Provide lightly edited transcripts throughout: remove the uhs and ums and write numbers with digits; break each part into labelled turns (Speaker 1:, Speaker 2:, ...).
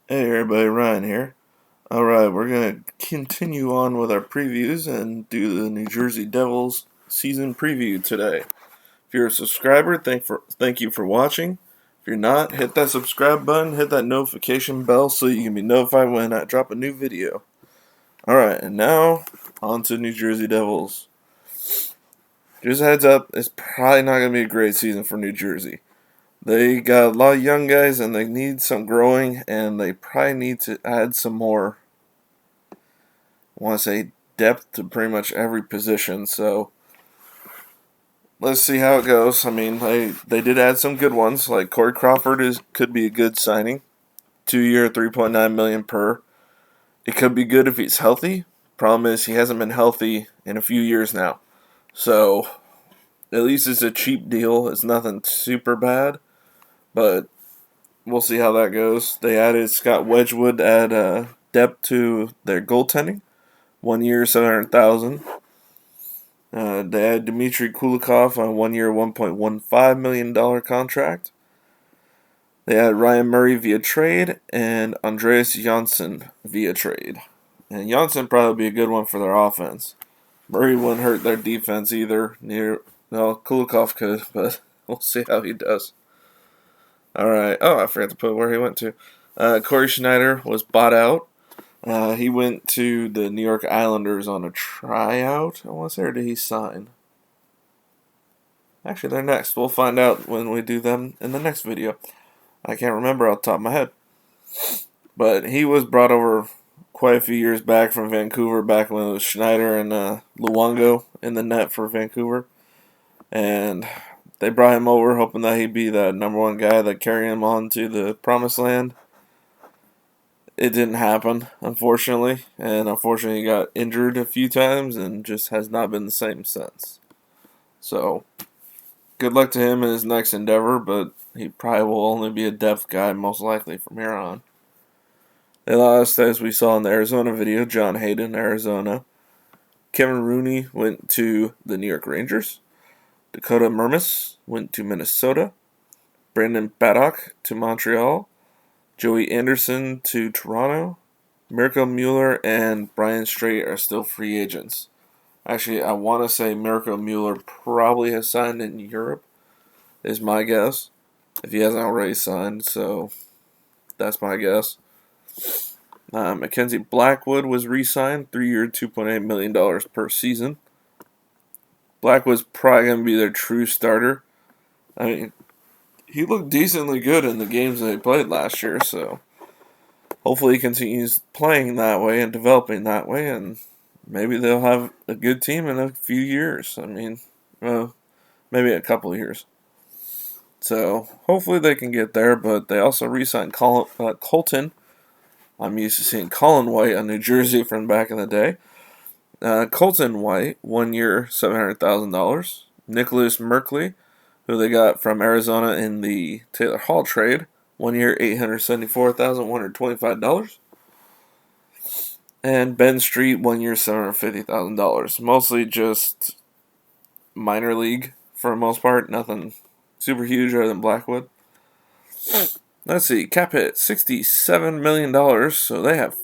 Speaker 1: Hey everybody, Ryan here. Alright, we're going to continue on with our previews and do the New Jersey Devils season preview today. If you're a subscriber, thank you for watching. If you're not, hit that subscribe button, hit that notification bell so you can be notified when I drop a new video. Alright, and now, on to New Jersey Devils. Just a heads up, it's probably not going to be a great season for New Jersey. They got a lot of young guys and they need some growing, and they probably need to add some more, I want to say, depth to pretty much every position. So let's see how it goes. I mean, they did add some good ones, like Corey Crawford could be a good signing. 2-year, $3.9 million per. It could be good if he's healthy. Problem is he hasn't been healthy in a few years now. So at least it's a cheap deal. It's nothing super bad. But we'll see how that goes. They added Scott Wedgwood to add depth to their goaltending. 1 year, $700,000. They added Dmitry Kulikov on a 1 year, $1.15 million contract. They added Ryan Murray via trade and Andreas Janssen via trade. And Janssen probably be a good one for their offense. Murray wouldn't hurt their defense either. Kulikov could, but we'll see how he does. Alright. Oh, I forgot to put where he went to. Corey Schneider was bought out. He went to the New York Islanders on a tryout, I want to say, or did he sign? Actually, they're next. We'll find out when we do them in the next video. I can't remember off the top of my head. But he was brought over quite a few years back from Vancouver, back when it was Schneider and Luongo in the net for Vancouver. And they brought him over hoping that he'd be the number one guy that carry him on to the promised land. It didn't happen, unfortunately. And unfortunately, he got injured a few times and just has not been the same since. So, good luck to him in his next endeavor, but he probably will only be a depth guy most likely from here on. They lost, as we saw in the Arizona video, John Hayden, Arizona. Kevin Rooney went to the New York Rangers. Dakota Mermis went to Minnesota. Brandon Paddock to Montreal. Joey Anderson to Toronto. Mirko Mueller and Brian Strait are still free agents. Actually, I want to say Mirko Mueller probably has signed in Europe, is my guess. If he hasn't already signed, so that's my guess. Mackenzie Blackwood was re-signed, 3-year, $2.8 million per season. Blackwood's probably going to be their true starter. I mean, he looked decently good in the games that they played last year, so hopefully he continues playing that way and developing that way, and maybe they'll have a good team in a few years. I mean, maybe a couple of years. So hopefully they can get there, but they also re-signed Colton. I'm used to seeing Colin White on New Jersey from back in the day. Colton White, 1 year, $700,000. Nicholas Merkley, who they got from Arizona in the Taylor Hall trade, 1 year, $874,125. And Ben Street, 1 year, $750,000. Mostly just minor league for the most part. Nothing super huge other than Blackwood. Let's see, cap hit $67 million, so they have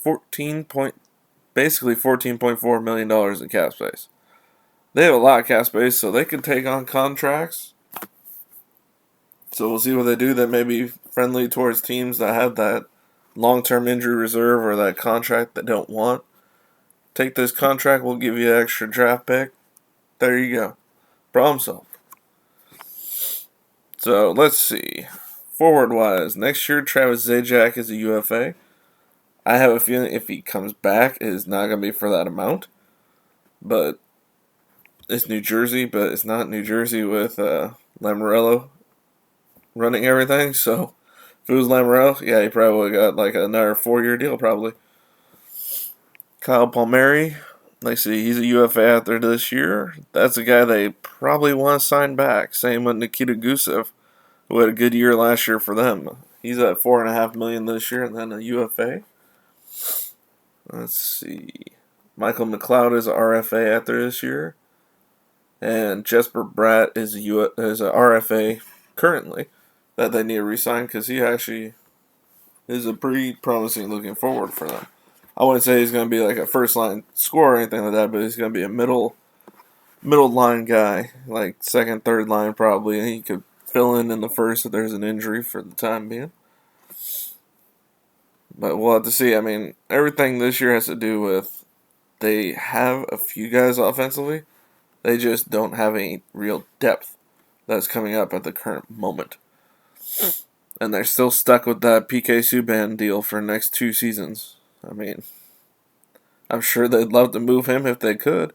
Speaker 1: basically $14.4 million in cap space. They have a lot of cap space, so they can take on contracts. So we'll see what they do that may be friendly towards teams that have that long-term injury reserve or that contract they don't want. Take this contract, we'll give you an extra draft pick. There you go. Problem solved. So let's see. Forward-wise, next year Travis Zajac is a UFA. I have a feeling if he comes back, it is not going to be for that amount. But it's New Jersey, but it's not New Jersey with Lamoriello running everything. So if it was Lamoriello, yeah, he probably would have got like another 4-year deal probably. Kyle Palmieri, let's see, he's a UFA out there this year. That's a guy they probably want to sign back. Same with Nikita Gusev, who had a good year last year for them. He's at $4.5 million this year, and then a UFA. Let's see. Michael McLeod is an RFA out there this year, and Jesper Bratt is a RFA currently that they need to re-sign because he actually is a pretty promising looking forward for them. I wouldn't say he's going to be like a first line scorer or anything like that, but he's going to be a middle line guy, like second, third line probably, and he could fill in the first if there's an injury for the time being. But we'll have to see. I mean, everything this year has to do with they have a few guys offensively. They just don't have any real depth that's coming up at the current moment. And they're still stuck with that PK Subban deal for the next 2 seasons. I mean, I'm sure they'd love to move him if they could.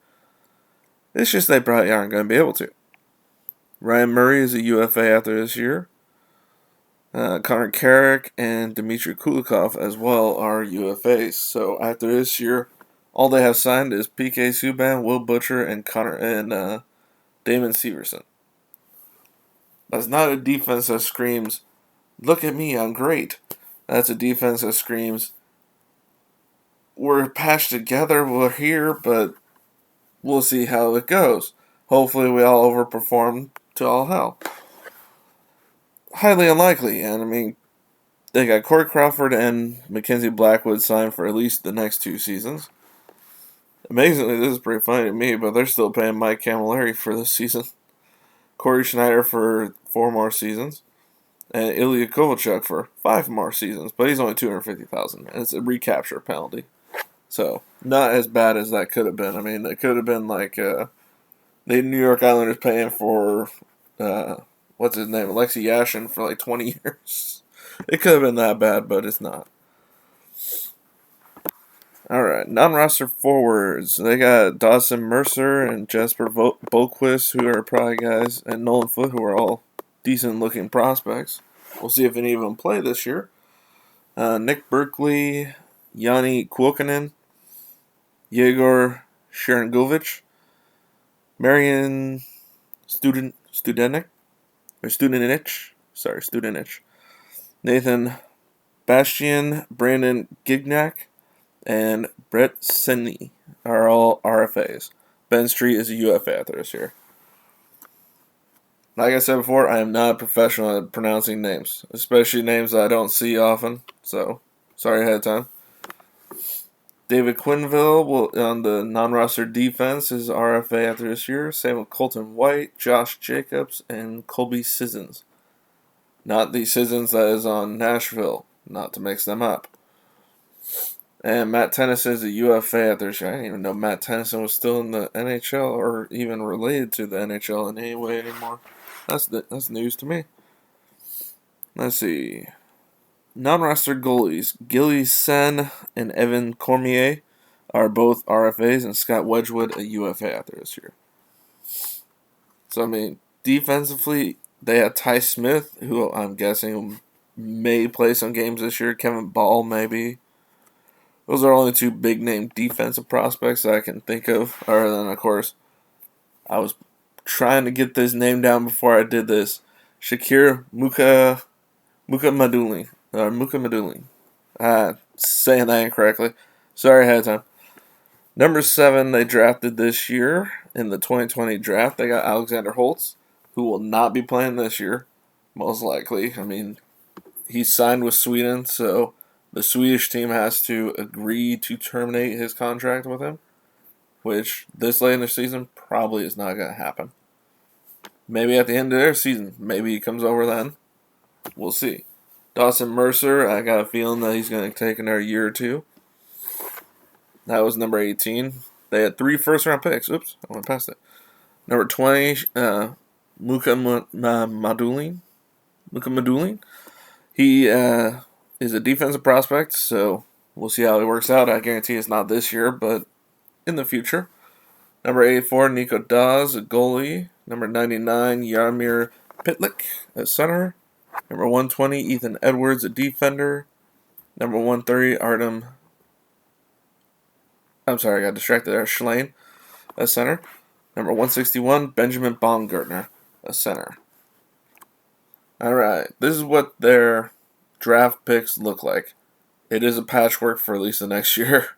Speaker 1: It's just they probably aren't going to be able to. Ryan Murray is a UFA after this year. Connor Carrick and Dmitry Kulikov as well are UFAs. So after this year, all they have signed is PK Subban, Will Butcher, and Damon Severson. That's not a defense that screams, "Look at me, I'm great." That's a defense that screams, "We're patched together, we're here, but we'll see how it goes. Hopefully we all overperform to all hell." Highly unlikely, and I mean, they got Corey Crawford and Mackenzie Blackwood signed for at least the next 2 seasons. Amazingly, this is pretty funny to me, but they're still paying Mike Camilleri for this season. Corey Schneider for 4 more seasons, and Ilya Kovalchuk for 5 more seasons, but he's only $250,000, and it's a recapture penalty. So, not as bad as that could have been. I mean, it could have been like the New York Islanders paying for, what's his name, Alexei Yashin for like 20 years. It could have been that bad, but it's not. Alright, non-roster forwards. They got Dawson Mercer and Jesper Boquist, who are probably guys, and Nolan Foote, who are all decent-looking prospects. We'll see if any of them play this year. Nick Berkeley, Yanni Kuokkanen, Yegor Sharangovich, Marian Studenich, Nathan Bastian, Brandon Gignac, and Brett Seney are all RFAs. Ben Street is a UFA after this year. Like I said before, I am not a professional at pronouncing names, especially names that I don't see often, so sorry ahead of time. David Quinville on the non-roster defense is RFA after this year. Same with Colton White, Josh Jacobs, and Colby Sissons. Not the Sissons that is on Nashville, not to mix them up. And Matt Tennyson is a UFA after this year. I didn't even know Matt Tennyson was still in the NHL or even related to the NHL in any way anymore. That's news to me. Let's see. Non-roster goalies. Gilly Sen and Evan Cormier are both RFAs, and Scott Wedgwood a UFA after this year. So, I mean, defensively, they have Ty Smith, who I'm guessing may play some games this year. Kevin Ball, maybe. Those are only 2 big-name defensive prospects that I can think of. Other than, of course, I was trying to get this name down before I did this. Shakir Mukhamadullin. Saying that incorrectly. Sorry ahead of time. Number 7, they drafted this year in the 2020 draft. They got Alexander Holtz, who will not be playing this year, most likely. I mean, he's signed with Sweden, so the Swedish team has to agree to terminate his contract with him, which this late in the season probably is not going to happen. Maybe at the end of their season. Maybe he comes over then. We'll see. Dawson Mercer, I got a feeling that he's going to take another year or 2. That was number 18. They had 3 first-round picks. Oops, I went past it. Number 20, Mukhamadullin. He is a defensive prospect, so we'll see how it works out. I guarantee it's not this year, but in the future. Number 84, Nico Dawes, a goalie. Number 99, Yarmir Pitlick, a center. Number 120, Ethan Edwards, a defender. Number 130, I got distracted there. Schlein, a center. Number 161, Benjamin Baumgartner, a center. Alright, this is what their draft picks look like. It is a patchwork for at least the next year.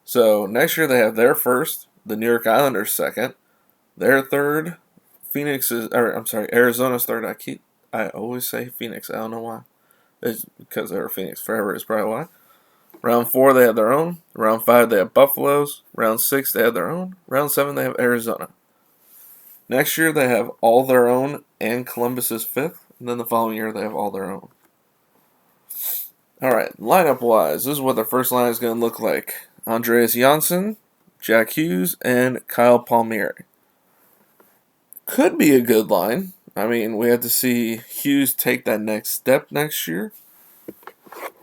Speaker 1: So, next year they have their first, the New York Islanders second, their third, Arizona's third. I always say Phoenix, I don't know why. It's because they were Phoenix forever is probably why. Round 4, they had their own. Round 5, they have Buffaloes. Round 6, they had their own. Round 7, they have Arizona. Next year, they have all their own and Columbus's 5th. And then the following year, they have all their own. All right, lineup-wise, this is what the first line is going to look like. Andreas Janssen, Jack Hughes, and Kyle Palmieri. Could be a good line. I mean, we have to see Hughes take that next step next year.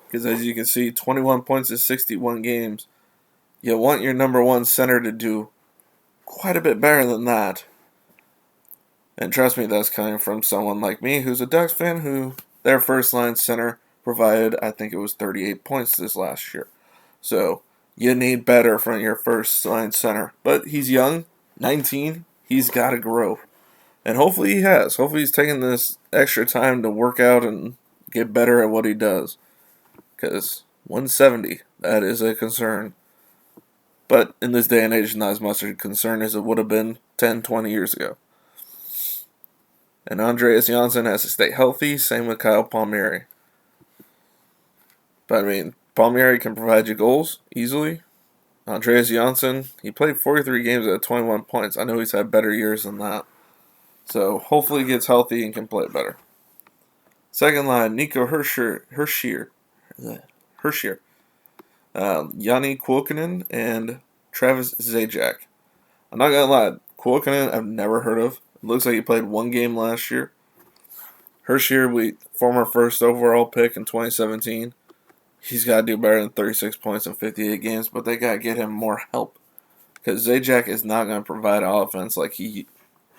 Speaker 1: Because as you can see, 21 points in 61 games. You want your number one center to do quite a bit better than that. And trust me, that's coming from someone like me who's a Ducks fan who their first line center provided, I think it was 38 points this last year. So you need better from your first line center. But he's young, 19. He's got to grow. And hopefully he has. Hopefully he's taking this extra time to work out and get better at what he does. Because 170, that is a concern. But in this day and age, not as much a concern as it would have been 10, 20 years ago. And Andreas Janssen has to stay healthy, same with Kyle Palmieri. But I mean, Palmieri can provide you goals easily. Andreas Janssen, he played 43 games at 21 points. I know he's had better years than that. So hopefully he gets healthy and can play better. Second line, Nico Hershier. Yanni Kuokkanen and Travis Zajac. I'm not going to lie, Kuokkanen I've never heard of. It looks like he played one game last year. Hershier, former first overall pick in 2017. He's got to do better than 36 points in 58 games, but they got to get him more help. Because Zajac is not going to provide offense like he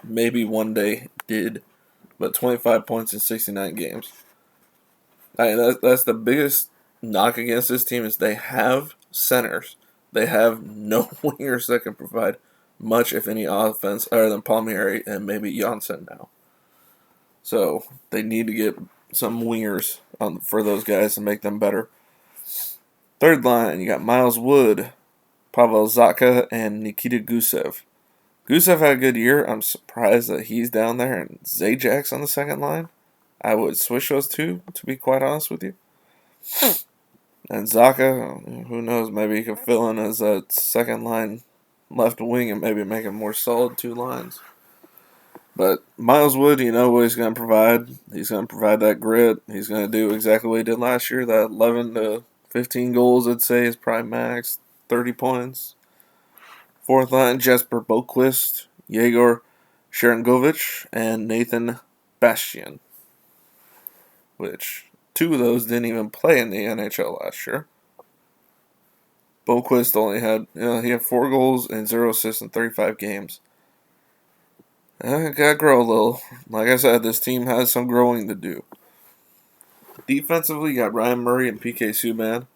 Speaker 1: maybe one day did, but 25 points in 69 games. That's the biggest knock against this team is they have centers. They have no wingers that can provide much, if any, offense other than Palmieri and maybe Janssen now. So they need to get some wingers for those guys to make them better. Third line, you got Miles Wood, Pavel Zacha, and Nikita Gusev. Gusev had a good year. I'm surprised that he's down there, and Zajac's on the second line. I would switch those two, to be quite honest with you. And Zacha, who knows, maybe he could fill in as a second line left wing and maybe make it more solid two lines. But Miles Wood, you know what he's going to provide. He's going to provide that grit. He's going to do exactly what he did last year. That 11 to 15 goals, I'd say, is probably max. 30 points. Fourth line, Jesper Boquist, Yegor Sharangovich, and Nathan Bastian. Which, two of those didn't even play in the NHL last year. Boquist only had, he had 4 goals and 0 assists in 35 games. Gotta grow a little. Like I said, this team has some growing to do. Defensively, you got Ryan Murray and PK Subban.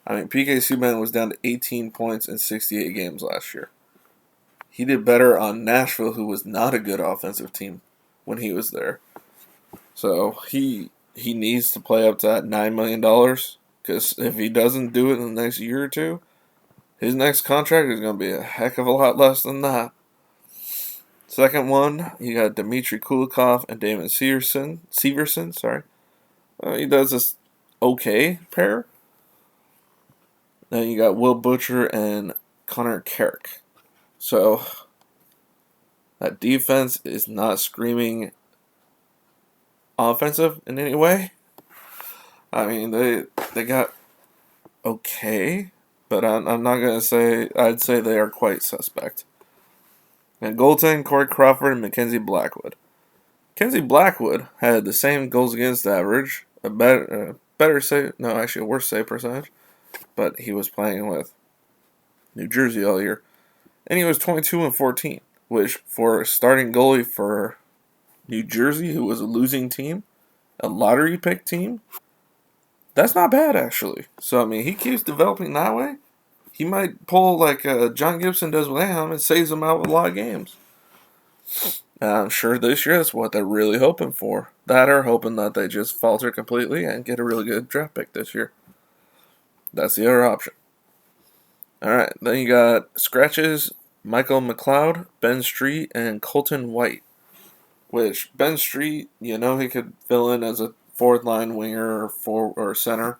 Speaker 1: PK Subban was down to 18 points in 68 games last year. He did better on Nashville, who was not a good offensive team when he was there. So he needs to play up to that $9 million, because if he doesn't do it in the next year or two, his next contract is going to be a heck of a lot less than that. Second one, you got Dmitry Kulikov and Damon Severson. Sorry. He does this okay pair. Then you got Will Butcher and Connor Carrick. So, that defense is not screaming offensive in any way. They got okay, but I'm not going to say, I'd say they are quite suspect. And goaltending, Corey Crawford and Mackenzie Blackwood. Mackenzie Blackwood had the same goals against average, a worse save percentage, but he was playing with New Jersey all year. And he was 22-14, which for a starting goalie for New Jersey, who was a losing team, a lottery pick team, that's not bad actually. So he keeps developing that way. He might pull like John Gibson does with Anaheim and saves them out with a lot of games. And I'm sure this year that's what they're really hoping for. That or hoping that they just falter completely and get a really good draft pick this year. That's the other option. Alright, then you got scratches, Michael McLeod, Ben Street, and Colton White. Which, Ben Street, he could fill in as a fourth line winger or center,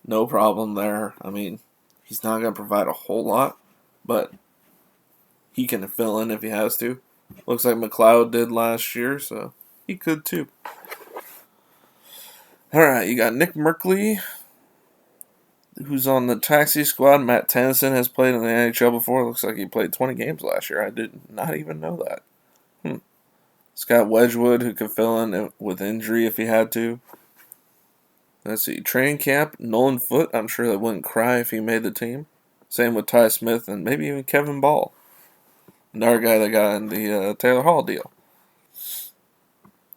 Speaker 1: no problem there. I mean, he's not going to provide a whole lot, but he can fill in if he has to. Looks like McLeod did last year, so he could too. All right, you got Nick Merkley, who's on the taxi squad. Matt Tennyson has played in the NHL before. Looks like he played 20 games last year. I did not even know that. Scott Wedgwood, who could fill in with injury if he had to. Let's see. Training camp, Nolan Foote. I'm sure they wouldn't cry if he made the team. Same with Ty Smith and maybe even Kevin Ball. Another guy that got in the Taylor Hall deal.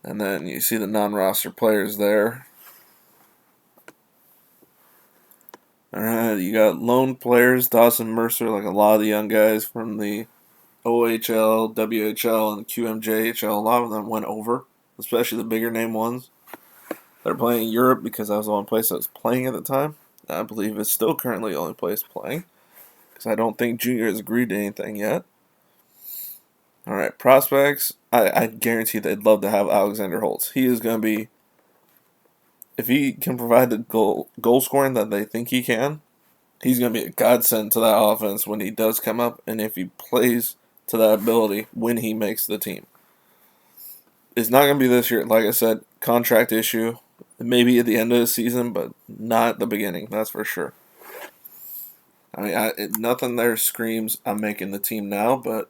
Speaker 1: And then you see the non-roster players there. Alright, you got lone players, Dawson Mercer, like a lot of the young guys from the OHL, WHL, and QMJHL. A lot of them went over, especially the bigger name ones. They're playing in Europe because that was the only place that was playing at the time. I believe it's still currently the only place playing, because I don't think Junior has agreed to anything yet. Alright, prospects. I guarantee they'd love to have Alexander Holtz. He is going to be, if he can provide the goal scoring that they think he can, he's going to be a godsend to that offense when he does come up, and if he plays to that ability when he makes the team. It's not going to be this year. Like I said, contract issue. Maybe at the end of the season, but not at the beginning. That's for sure. I mean, nothing there screams I'm making the team now, but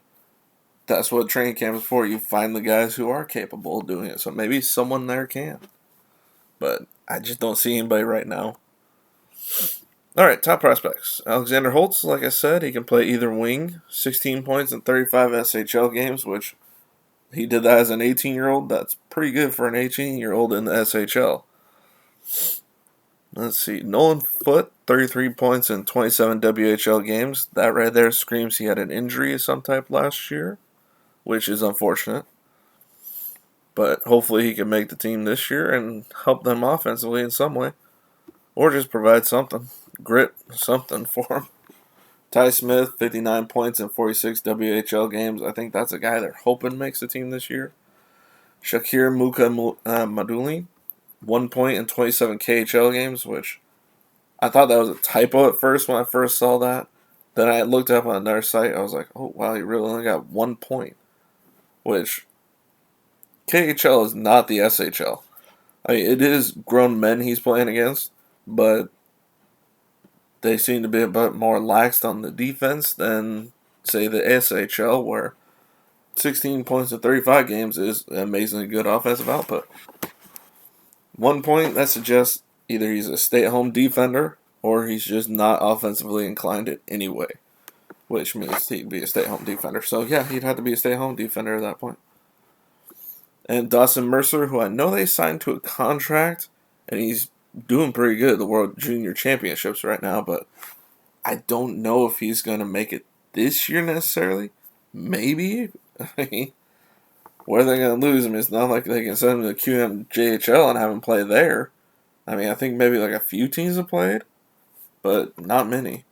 Speaker 1: that's what training camp is for. You find the guys who are capable of doing it. So maybe someone there can. But I just don't see anybody right now. All right, top prospects. Alexander Holtz, like I said, he can play either wing. 16 points in 35 SHL games, which he did that as an 18-year-old. That's pretty good for an 18-year-old in the SHL. Let's see. Nolan Foote, 33 points in 27 WHL games. That right there screams he had an injury of some type last year, which is unfortunate. But hopefully he can make the team this year and help them offensively in some way. Or just provide something. Grit, something for him. Ty Smith, 59 points in 46 WHL games. I think that's a guy they're hoping makes the team this year. Shakir Maduli, 1 point in 27 KHL games, which I thought that was a typo at first when I first saw that. Then I looked up on their site. I was like, oh, wow, he really only got 1 point. Which, KHL is not the SHL. I mean, it is grown men he's playing against, but they seem to be a bit more laxed on the defense than, say, the SHL, where 16 points in 35 games is amazingly good offensive output. 1 point, that suggests either he's a stay-at-home defender or he's just not offensively inclined in any way, which means he'd be a stay-at-home defender. So, yeah, he'd have to be a stay-at-home defender at that point. And Dawson Mercer, who I know they signed to a contract, and he's doing pretty good at the World Junior Championships right now, but I don't know if he's going to make it this year necessarily. Maybe. I mean, where are they going to lose him? It's not like they can send him to QMJHL and have him play there. I mean, I think maybe like a few teams have played, but not many.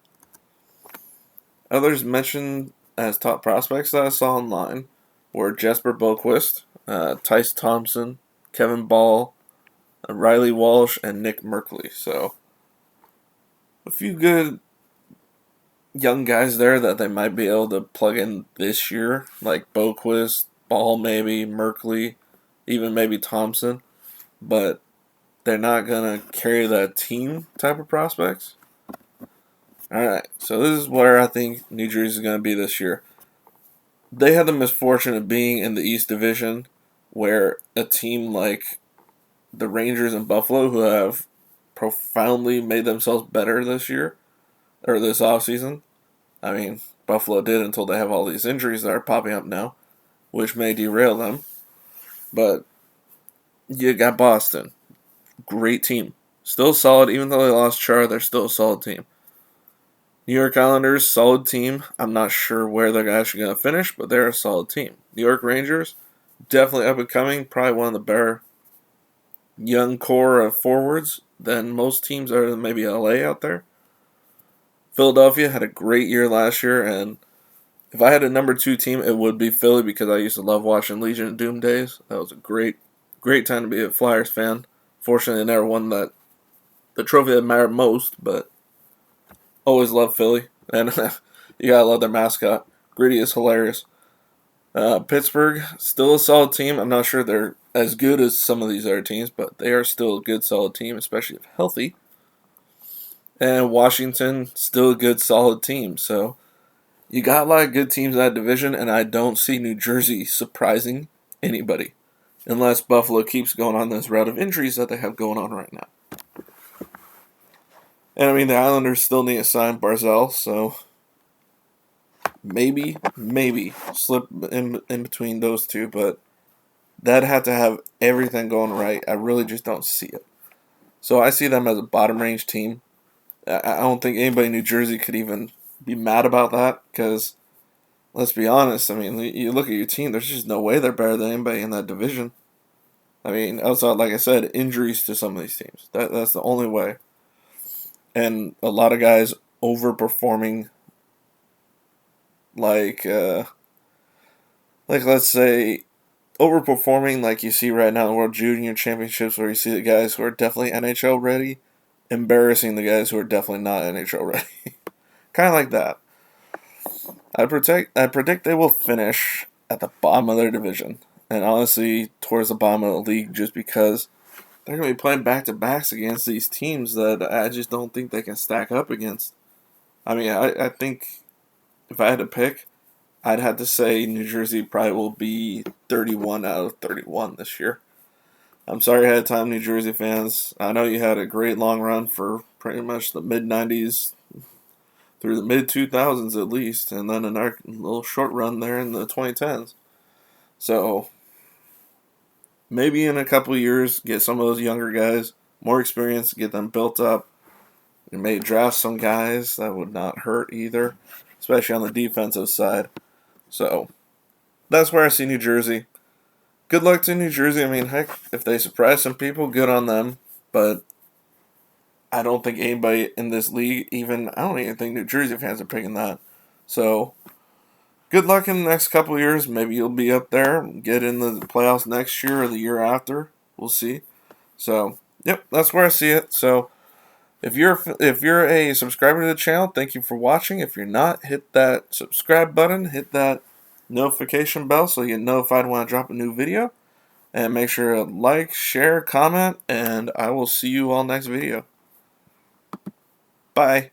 Speaker 1: Others mentioned as top prospects that I saw online were Jesper Boquist, Tice Thompson, Kevin Ball, Riley Walsh, and Nick Merkley. So, a few good young guys there that they might be able to plug in this year, like Boquist, Ball maybe, Merkley, even maybe Thompson. But they're not going to carry that team type of prospects. Alright, so this is where I think New Jersey is going to be this year. They had the misfortune of being in the East Division, where a team like the Rangers and Buffalo, who have profoundly made themselves better this year, or this offseason. I mean, Buffalo did until they have all these injuries that are popping up now, which may derail them. But you got Boston. Great team. Still solid, even though they lost Char, they're still a solid team. New York Islanders, solid team. I'm not sure where they're actually going to finish, but they're a solid team. New York Rangers, definitely up and coming, probably one of the better young core of forwards than most teams other than maybe LA out there. Philadelphia had a great year last year, and if I had a number 2 team, it would be Philly because I used to love watching Legion of Doom days. That was a great time to be a Flyers fan. Fortunately, they never won the trophy that mattered most, but always love Philly. And you gotta love their mascot. Gritty is hilarious. Pittsburgh, still a solid team. I'm not sure they're as good as some of these other teams, but they are still a good, solid team, especially if healthy. And Washington, still a good, solid team. So you got a lot of good teams in that division, and I don't see New Jersey surprising anybody. Unless Buffalo keeps going on this route of injuries that they have going on right now. And I mean, the Islanders still need to sign Barzell, so maybe slip in between those two, but that'd have to have everything going right. I really just don't see it. So I see them as a bottom range team. I don't think anybody in New Jersey could even be mad about that because, let's be honest, I mean, you look at your team, there's just no way they're better than anybody in that division. I mean, outside, like I said, injuries to some of these teams. That's the only way. And a lot of guys overperforming, like let's say, overperforming like you see right now in the World Junior Championships, where you see the guys who are definitely NHL ready, embarrassing the guys who are definitely not NHL ready. Kind of like that. I predict they will finish at the bottom of their division, and honestly, towards the bottom of the league, just because they're going to be playing back-to-backs against these teams that I just don't think they can stack up against. I mean, I think if I had to pick, I'd have to say New Jersey probably will be 31 out of 31 this year. I'm sorry ahead of time, New Jersey fans. I know you had a great long run for pretty much the mid-90s through the mid-2000s at least, and then a little short run there in the 2010s. So maybe in a couple of years, get some of those younger guys more experience, get them built up. You may draft some guys that would not hurt either, especially on the defensive side. So that's where I see New Jersey. Good luck to New Jersey. I mean, heck, if they surprise some people, good on them. But I don't think anybody in this league, I don't even think New Jersey fans are picking that. So good luck in the next couple of years. Maybe you'll be up there, get in the playoffs next year or the year after. We'll see. So, yep, that's where I see it. So, if you're a subscriber to the channel, thank you for watching. If you're not, hit that subscribe button, hit that notification bell so you get notified when I drop a new video. And make sure to like, share, comment, and I will see you all next video. Bye.